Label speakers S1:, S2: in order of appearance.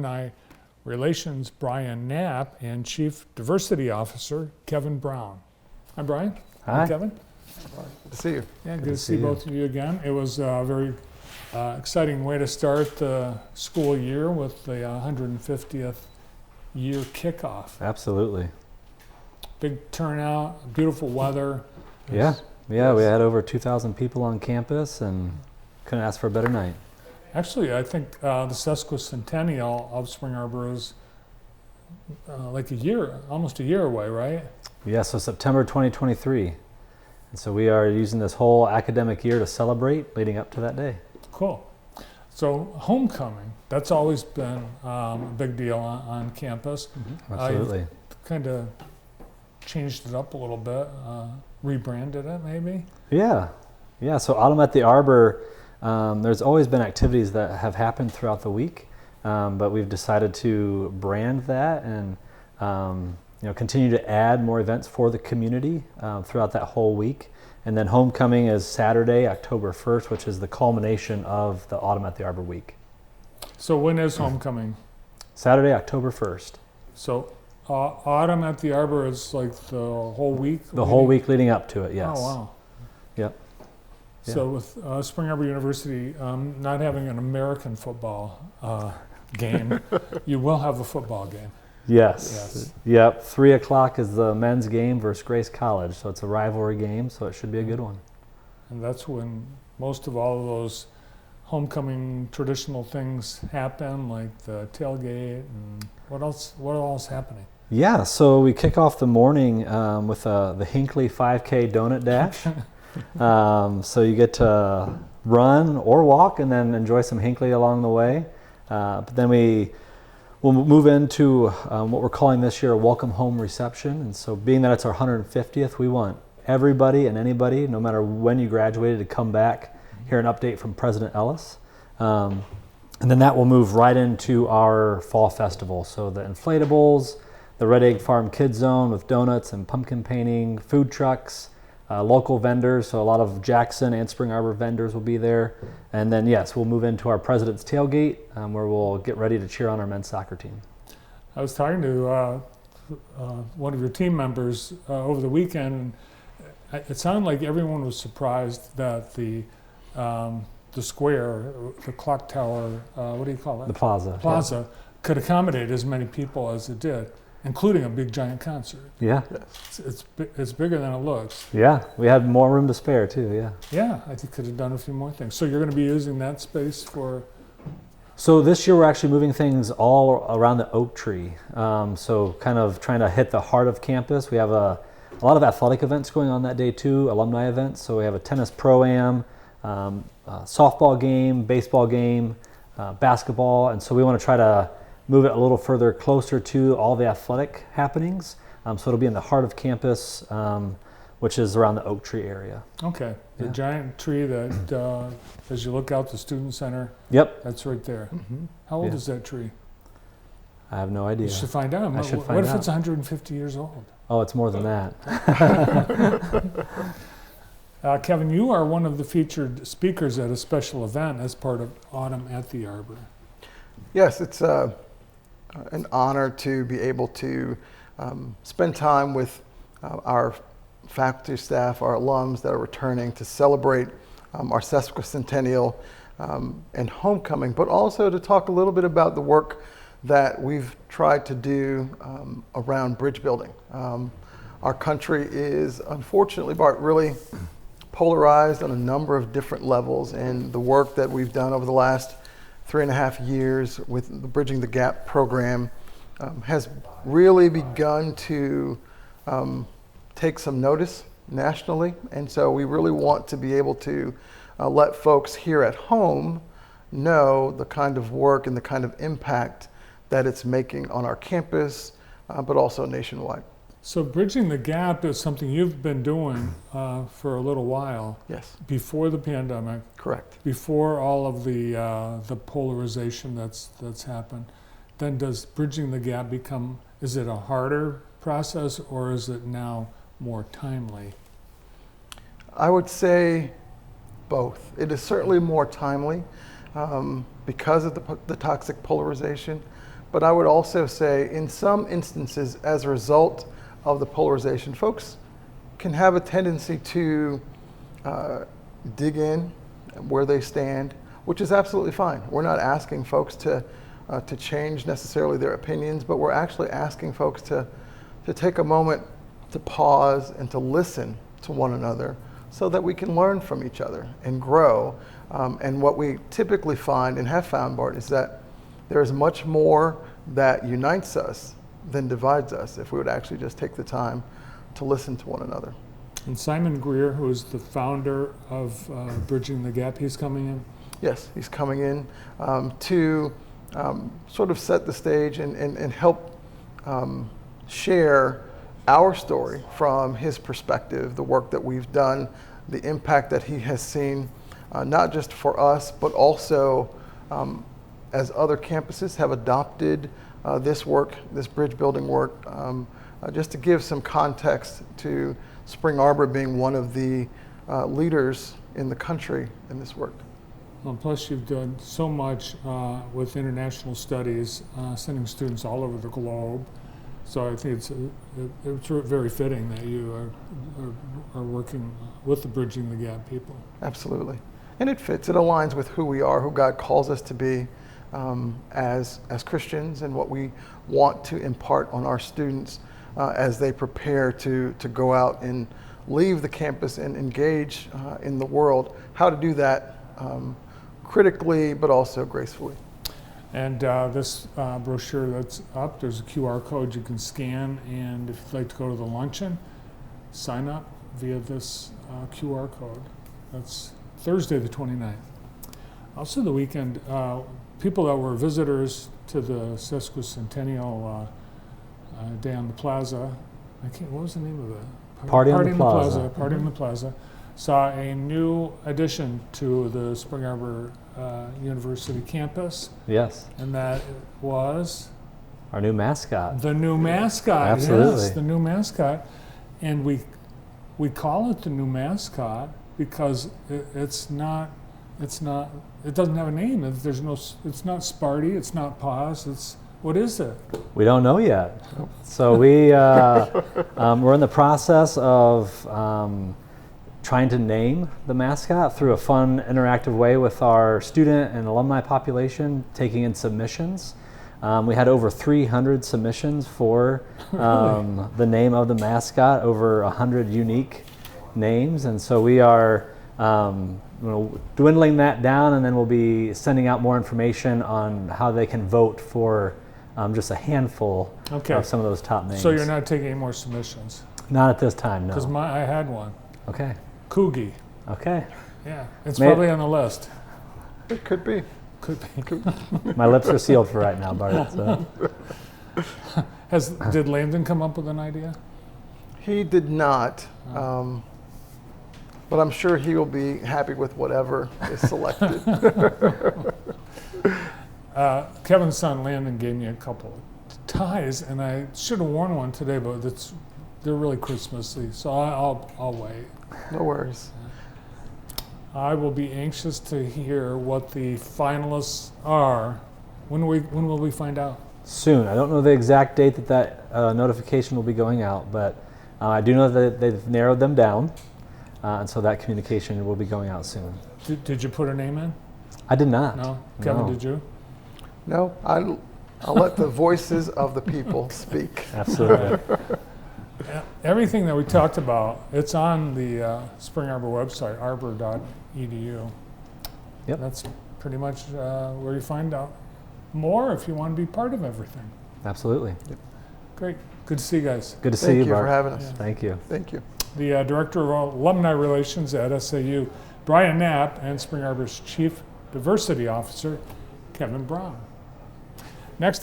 S1: Alumni Relations Brian Knapp and Chief Diversity Officer Kevin Brown. Hi, Brian.
S2: Hi.
S1: Kevin.
S3: Good to see you.
S1: Yeah, good to see both of you again. It was a very exciting way to start the school year with the 150th year kickoff.
S2: Absolutely.
S1: Big turnout, beautiful weather.
S2: Yeah, we had over 2,000 people on campus and couldn't ask for a better night.
S1: Actually, I think the sesquicentennial of Spring Arbor is like almost a year away, right?
S2: Yeah, so September 2023. And so we are using this whole academic year to celebrate leading up to that day.
S1: Cool. So homecoming, that's always been a big deal on campus.
S2: Mm-hmm. Absolutely.
S1: Kind of changed it up a little bit, rebranded it maybe?
S2: Yeah. So Autumn at the Arbor, there's always been activities that have happened throughout the week, but we've decided to brand that and continue to add more events for the community throughout that whole week. And then homecoming is Saturday, October 1st, which is the culmination of the Autumn at the Arbor week.
S1: So when is homecoming?
S2: Saturday, October 1st.
S1: So Autumn at the Arbor is like the whole week?
S2: The whole week leading up to it, yes.
S1: Oh, wow.
S2: Yep.
S1: So with Spring Arbor University not having an American football game, you will have a football game.
S2: Yes. Yep. 3 o'clock is the men's game versus Grace College. So it's a rivalry game, so it should be a good one.
S1: And that's when most of all of those homecoming traditional things happen, like the tailgate and what else happening?
S2: Yeah, so we kick off the morning with the Hinckley 5K donut dash. So you get to run or walk and then enjoy some Hinckley along the way. But then we'll move into what we're calling this year a welcome home reception. And so being that it's our 150th, we want everybody and anybody, no matter when you graduated, to come back, hear an update from President Ellis. And then that will move right into our fall festival. So the inflatables, the Red Egg Farm Kids Zone with donuts and pumpkin painting, food trucks, local vendors, so a lot of Jackson and Spring Arbor vendors will be there. And then, yes, we'll move into our President's Tailgate, where we'll get ready to cheer on our men's soccer team.
S1: I was talking to one of your team members over the weekend, and it sounded like everyone was surprised that the square, the clock tower, what do you call it?
S2: The plaza.
S1: Plaza could accommodate as many people as it did, including a big giant concert.
S2: Yeah.
S1: It's bigger than it looks.
S2: Yeah, we had more room to spare too, yeah.
S1: Yeah, I think could have done a few more things. So you're going to be using that space for?
S2: So this year we're actually moving things all around the oak tree. So kind of trying to hit the heart of campus. We have a lot of athletic events going on that day too, alumni events. So we have a tennis pro-am, softball game, baseball game, basketball. And so we want to try to move it a little further closer to all the athletic happenings. So it'll be in the heart of campus, which is around the oak tree area.
S1: Okay, the giant tree that, as you look out the student center,
S2: Yep.
S1: that's right there.
S3: Mm-hmm.
S1: How old is that tree?
S2: I have no idea.
S1: You should find out. What if it's 150 years old?
S2: Oh, it's more than that.
S1: Kevin, you are one of the featured speakers at a special event as part of Autumn at the Arbor.
S3: Yes, it's an honor to be able to spend time with our faculty, staff, our alums that are returning to celebrate our sesquicentennial and homecoming, but also to talk a little bit about the work that we've tried to do around bridge building. Our country is, unfortunately, Bart, really polarized on a number of different levels, and the work that we've done over the last 3.5 years with the Bridging the Gap program has really begun to take some notice nationally. And so we really want to be able to let folks here at home know the kind of work and the kind of impact that it's making on our campus, but also nationwide.
S1: So Bridging the Gap is something you've been doing for a little while.
S3: Yes.
S1: Before the pandemic.
S3: Correct.
S1: Before all of the polarization that's happened. Then does Bridging the Gap become, is it a harder process or is it now more timely?
S3: I would say both. It is certainly more timely because of the toxic polarization, But I would also say in some instances, as a result of the polarization, folks can have a tendency to dig in where they stand, which is absolutely fine. We're not asking folks to change necessarily their opinions, but we're actually asking folks to take a moment to pause and to listen to one another so that we can learn from each other and grow. And what we typically find and have found, Bart, is that there is much more that unites us than divides us if we would actually just take the time to listen to one another.
S1: And Simon Greer, who is the founder of Bridging the Gap, he's coming in?
S3: Yes, he's coming in to sort of set the stage and help share our story from his perspective, the work that we've done, the impact that he has seen, not just for us, but also as other campuses have adopted this work, this bridge building work. Just to give some context to Spring Arbor being one of the leaders in the country in this work.
S1: Well, plus you've done so much with international studies, sending students all over the globe. So I think it's very fitting that you are working with the Bridging the Gap people.
S3: Absolutely. And it fits, it aligns with who we are, who God calls us to be as Christians, and what we want to impart on our students as they prepare to go out and leave the campus and engage in the world. How to do that critically, but also gracefully.
S1: And this brochure that's up, there's a QR code you can scan, and if you'd like to go to the luncheon, sign up via this QR code. That's Thursday the 29th. Also the weekend, people that were visitors to the sesquicentennial day on the plaza, what was the name of it?
S2: Party on the Plaza.
S1: Party on the Plaza. Saw a new addition to the Spring Arbor University campus.
S2: Yes.
S1: And that was?
S2: Our new mascot.
S1: The new mascot.
S2: Absolutely.
S1: Yes, the new mascot. And we call it the new mascot because it doesn't have a name. It's not Sparty, it's not Paws, what is it?
S2: We don't know yet. So we're in the process of trying to name the mascot through a fun, interactive way with our student and alumni population, taking in submissions. We had over 300 submissions for the name of the mascot, over 100 unique names, and so we are dwindling that down, and then we'll be sending out more information on how they can vote for just a handful of some of those top names.
S1: So you're not taking any more submissions?
S2: Not at this time, no.
S1: Because I had one.
S2: Okay.
S1: Coogie.
S2: Okay.
S1: Yeah, it's probably on the list.
S3: It could be.
S1: Could be.
S2: My lips are sealed for right now, Bart. So.
S1: Did Landon come up with an idea?
S3: He did not, but I'm sure he will be happy with whatever is selected.
S1: Kevin's son Landon gave me a couple of ties, and I should have worn one today, but they're really Christmassy, so I'll wait.
S3: No worries.
S1: I will be anxious to hear what the finalists are. When will we find out?
S2: Soon. I don't know the exact date that notification will be going out, but I do know that they've narrowed them down, and so that communication will be going out soon.
S1: Did you put a name in?
S2: I did not.
S1: No? Kevin,
S2: No.
S1: did you?
S3: No, I'll let the voices of the people speak.
S2: Absolutely.
S1: Everything that we talked about, it's on the Spring Arbor website, arbor.edu.
S2: Yep.
S1: That's pretty much where you find out more if you want to be part of everything.
S2: Absolutely.
S1: Great. Good to see you guys.
S2: Good to see
S3: Thank
S2: you,
S3: you
S2: Bart.
S3: for having us.
S2: Thank you.
S3: Thank you.
S1: The Director of Alumni Relations at SAU, Brian Knapp, and Spring Arbor's Chief Diversity Officer, Kevin Brown. Next